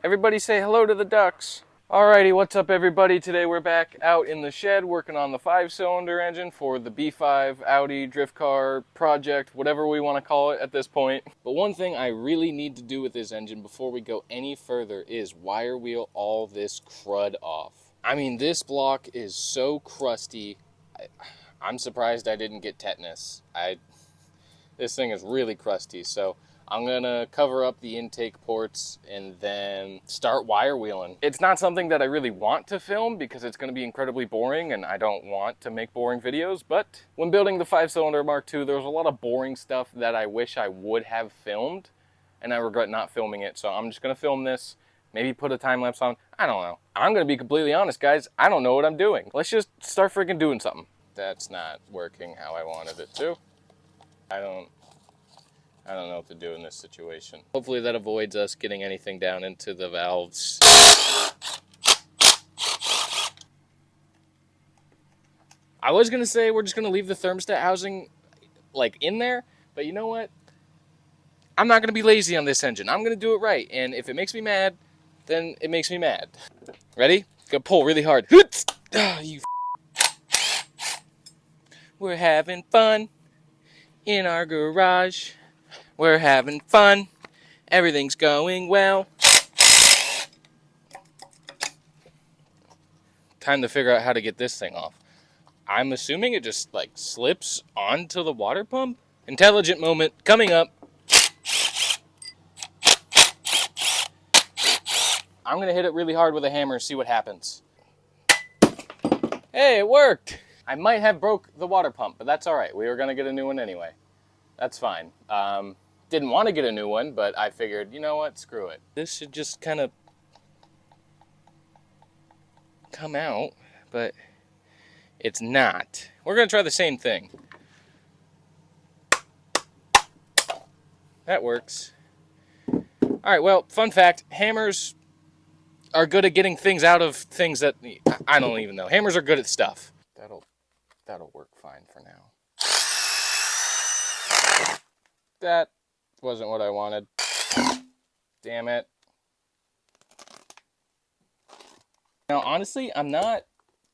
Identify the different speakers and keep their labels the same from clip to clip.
Speaker 1: Everybody say hello to the ducks. Alrighty, what's up everybody? Today we're back out in the shed working on the 5-cylinder engine for the B5 Audi drift car project, whatever we want to call it at this point. But one thing I really need to do with this engine before we go any further is wire wheel all this crud off. I mean, this block is so crusty. I'm surprised I didn't get tetanus. This thing is really crusty, so I'm gonna cover up the intake ports and then start wire wheeling. It's not something that I really want to film because it's gonna be incredibly boring and I don't want to make boring videos, but when building the 5-cylinder Mark II, there was a lot of boring stuff that I wish I would have filmed, and I regret not filming it, so I'm just gonna film this, maybe put a time lapse on, I don't know. I'm gonna be completely honest, guys, I don't know what I'm doing. Let's just start freaking doing something. That's not working how I wanted it to. I don't know what to do in this situation. Hopefully that avoids us getting anything down into the valves. I was gonna say we're just gonna leave the thermostat housing like in there, but you know what? I'm not gonna be lazy on this engine. I'm gonna do it right, and if it makes me mad, then it makes me mad. Ready? Gonna pull really hard. We're having fun in our garage. We're having fun. Everything's going well. Time to figure out how to get this thing off. I'm assuming it just like slips onto the water pump. Intelligent moment coming up. I'm gonna hit it really hard with a hammer and see what happens. Hey, it worked. I might have broke the water pump, but that's all right. We were gonna get a new one anyway. That's fine. Didn't want to get a new one, but I figured, you know what, screw it. This should just kind of come out, but it's not. We're going to try the same thing. That works. All right, well, fun fact, hammers are good at getting things out of things that, I don't even know. Hammers are good at stuff. That'll work fine for now. That wasn't what I wanted. Damn it. Now, honestly, I'm not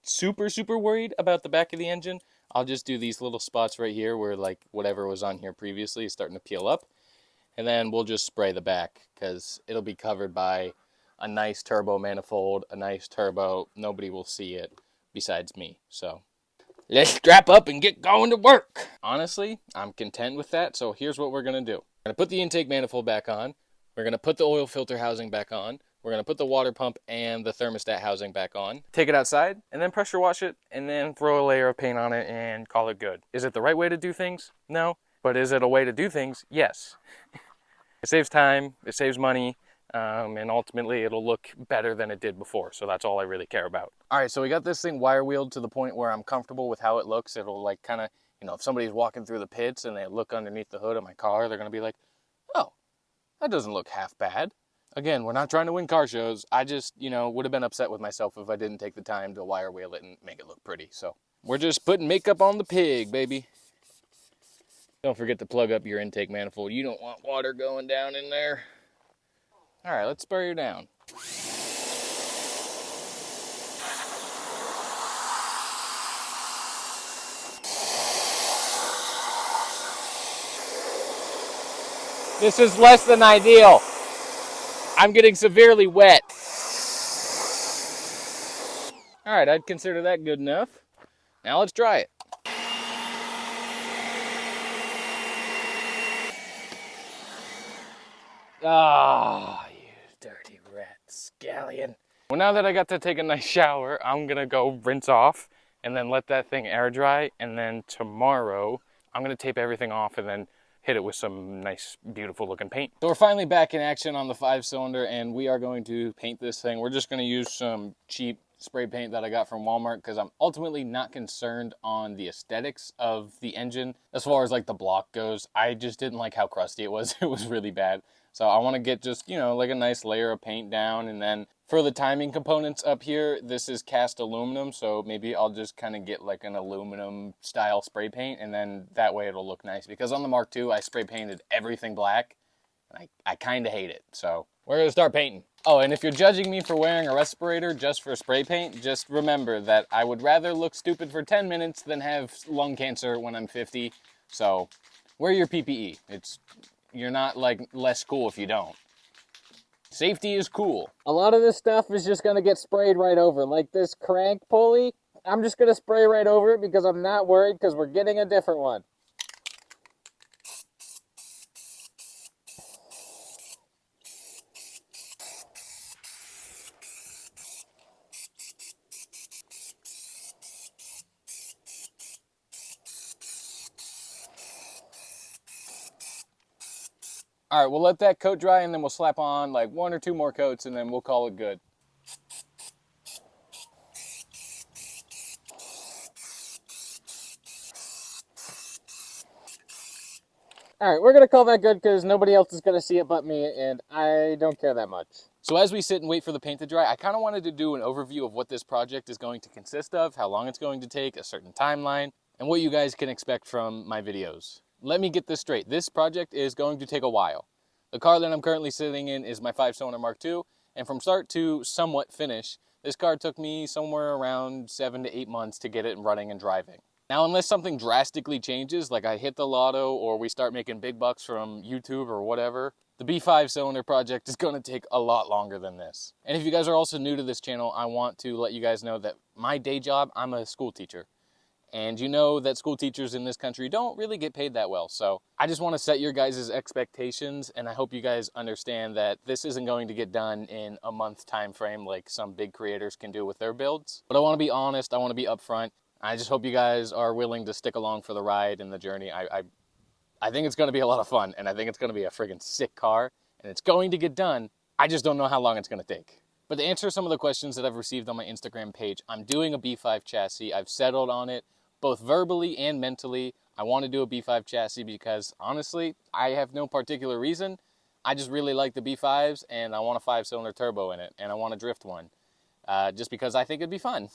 Speaker 1: super worried about the back of the engine. I'll just do these little spots right here where like whatever was on here previously is starting to peel up. And then we'll just spray the back because it'll be covered by a nice turbo manifold, a nice turbo. Nobody will see it besides me, so let's strap up and get going to work. Honestly, I'm content with that, so here's what we're going to do. We're going to put the intake manifold back on. We're going to put the oil filter housing back on. We're going to put the water pump and the thermostat housing back on. Take it outside, and then pressure wash it, and then throw a layer of paint on it and call it good. Is it the right way to do things? No. But is it a way to do things? Yes. It saves time, it saves money, and ultimately it'll look better than it did before, so that's all I really care about. All right, so we got this thing wire wheeled to the point where I'm comfortable with how it looks. It'll like kind of, you know, if somebody's walking through the pits and they look underneath the hood of my car, they're gonna be like, oh, that doesn't look half bad. Again, we're not trying to win car shows. I just, you know, would have been upset with myself if I didn't take the time to wire wheel it and make it look pretty. So we're just putting makeup on the pig, baby. Don't forget to plug up your intake manifold. You don't want water going down in there. All right, let's spray her down. This is less than ideal. I'm getting severely wet. All right, I'd consider that good enough. Now let's dry it. Ah, you dirty rapscallion. Well, now that I got to take a nice shower, I'm gonna go rinse off and then let that thing air dry. And then tomorrow, I'm gonna tape everything off and then hit it with some nice, beautiful looking paint. So we're finally back in action on the 5-cylinder and we are going to paint this thing. We're just gonna use some cheap spray paint that I got from Walmart because I'm ultimately not concerned on the aesthetics of the engine as far as like the block goes. I just didn't like how crusty it was. It was really bad. So I want to get just, you know, like a nice layer of paint down. And then for the timing components up here, this is cast aluminum. So maybe I'll just kind of get like an aluminum style spray paint. And then that way it'll look nice. Because on the Mark II, I spray painted everything black. And I kind of hate it. So we're going to start painting. Oh, and if you're judging me for wearing a respirator just for spray paint, just remember that I would rather look stupid for 10 minutes than have lung cancer when I'm 50. So wear your PPE. You're not like less cool if you don't. Safety is cool. A lot of this stuff is just gonna get sprayed right over. Like this crank pulley, I'm just gonna spray right over it because I'm not worried because we're getting a different one. All right, we'll let that coat dry and then we'll slap on like 1 or 2 more coats and then we'll call it good. All right, we're gonna call that good because nobody else is gonna see it but me, and I don't care that much. So as we sit and wait for the paint to dry, I kind of wanted to do an overview of what this project is going to consist of, how long it's going to take, a certain timeline, and what you guys can expect from my videos. Let me get this straight. This project is going to take a while. The car that I'm currently sitting in is my 5-cylinder Mark II, and from start to somewhat finish, this car took me somewhere around 7 to 8 months to get it running and driving. Now, unless something drastically changes, like I hit the lotto or we start making big bucks from YouTube or whatever, the B5 cylinder project is going to take a lot longer than this. And if you guys are also new to this channel, I want to let you guys know that my day job, I'm a school teacher. And you know that school teachers in this country don't really get paid that well. So I just want to set your guys' expectations, and I hope you guys understand that this isn't going to get done in a month time frame like some big creators can do with their builds. But I want to be honest, I want to be upfront. I just hope you guys are willing to stick along for the ride and the journey. I think it's going to be a lot of fun, and I think it's going to be a friggin' sick car, and it's going to get done. I just don't know how long it's going to take. But to answer some of the questions that I've received on my Instagram page, I'm doing a B5 chassis. I've settled on it, both verbally and mentally. I want to do a B5 chassis because, honestly, I have no particular reason. I just really like the B5s, and I want a 5-cylinder turbo in it, and I want to drift one, just because I think it'd be fun.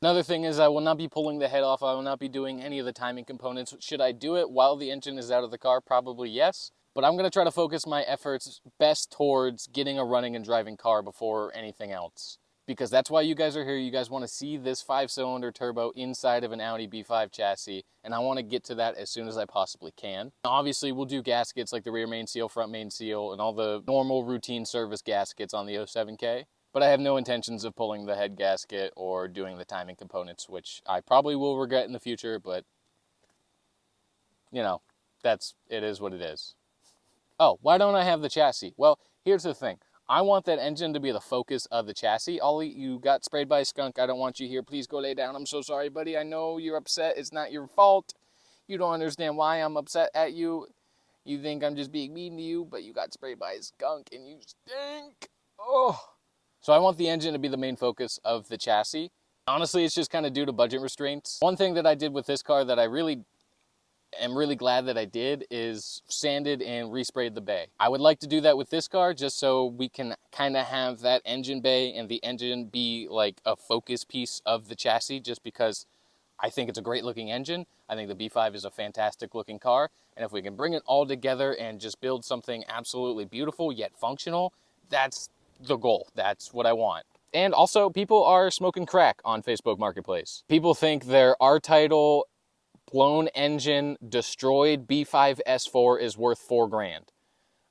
Speaker 1: Another thing is I will not be pulling the head off. I will not be doing any of the timing components. Should I do it while the engine is out of the car? Probably yes. But I'm going to try to focus my efforts best towards getting a running and driving car before anything else. Because that's why you guys are here. You guys want to see this 5-cylinder turbo inside of an Audi B5 chassis. And I want to get to that as soon as I possibly can. Now, obviously, we'll do gaskets like the rear main seal, front main seal, and all the normal routine service gaskets on the 07k. But I have no intentions of pulling the head gasket or doing the timing components, which I probably will regret in the future, but, you know, it is what it is. Oh, why don't I have the chassis? Well, here's the thing. I want that engine to be the focus of the chassis. Ollie, you got sprayed by a skunk. I don't want you here. Please go lay down. I'm so sorry, buddy. I know you're upset. It's not your fault. You don't understand why I'm upset at you. You think I'm just being mean to you, but you got sprayed by a skunk and you stink. Oh. So I want the engine to be the main focus of the chassis. Honestly, it's just kind of due to budget restraints. One thing that I did with this car that I really am really glad that I did is sanded and resprayed the bay. I would like to do that with this car just so we can kind of have that engine bay and the engine be like a focus piece of the chassis, just because I think it's a great looking engine. I think the B5 is a fantastic looking car. And if we can bring it all together and just build something absolutely beautiful yet functional, that's the goal. That's what I want. And also, people are smoking crack on Facebook Marketplace. People think their R-Title, blown engine, destroyed B5 S4 is worth $4,000.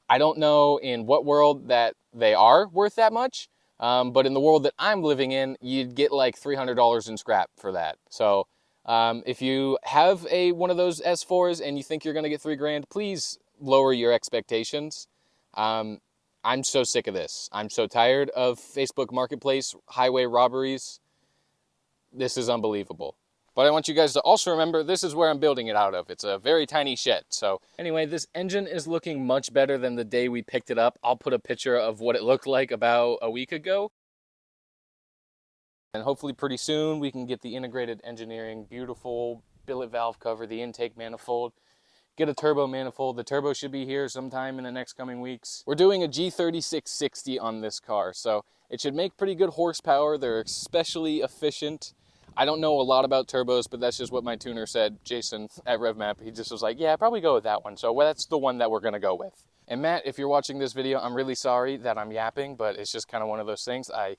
Speaker 1: I don't know in what world that they are worth that much, but in the world that I'm living in, you'd get like $300 in scrap for that. So if you have one of those S4s and you think you're going to get $3,000, please lower your expectations. I'm so sick of this. I'm so tired of Facebook Marketplace highway robberies. This is unbelievable. But I want you guys to also remember, this is where I'm building it out of. It's a very tiny shed. So anyway, this engine is looking much better than the day we picked it up. I'll put a picture of what it looked like about a week ago. And hopefully pretty soon we can get the integrated engineering, beautiful billet valve cover, the intake manifold, get a turbo manifold. The turbo should be here sometime in the next coming weeks. We're doing a G3660 on this car, so it should make pretty good horsepower. They're especially efficient. I don't know a lot about turbos, but that's just what my tuner said, Jason at RevMap. He just was like, yeah, probably go with that one. So that's the one that we're going to go with. And Matt, if you're watching this video, I'm really sorry that I'm yapping, but it's just kind of one of those things. I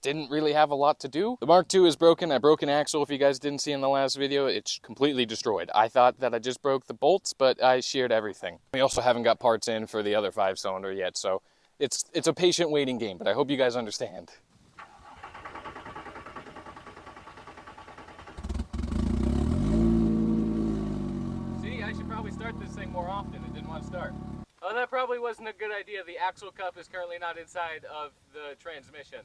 Speaker 1: didn't really have a lot to do. The Mark II is broken. I broke an axle. If you guys didn't see in the last video, it's completely destroyed. I thought that I just broke the bolts, but I sheared everything. We also haven't got parts in for the other 5-cylinder yet, so it's a patient waiting game, but I hope you guys understand. See, I should probably start this thing more often. It didn't want to start. Oh, that probably wasn't a good idea. The axle cup is currently not inside of the transmission.